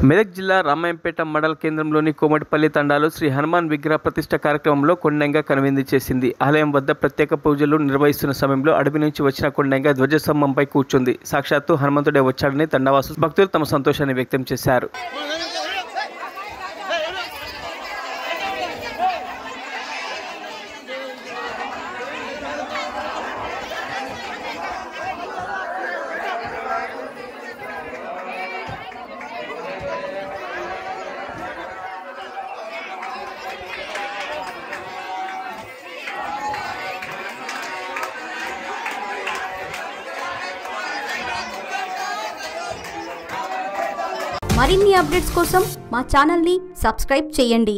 మెదక్ జిల్లా రామాయంపేట మండల కేంద్రంలోని కోమటిపల్లి తండాలో శ్రీ హనుమాన్ విగ్రహ ప్రతిష్ఠ కార్యక్రమంలో కొండంగా కనువిందు చేసింది. ఆలయం వద్ద ప్రత్యేక పూజలు నిర్వహిస్తున్న సమయంలో అడవి నుంచి వచ్చిన కొండంగా ధ్వజస్తంభంపై కూర్చుంది. సాక్షాత్తు హనుమంతుడే వచ్చాడని తండావాసులు భక్తులు తమ సంతోషాన్ని వ్యక్తం చేశారు. మరిన్ని అప్డేట్స్ కోసం మా ఛానల్ని సబ్స్క్రైబ్ చేయండి.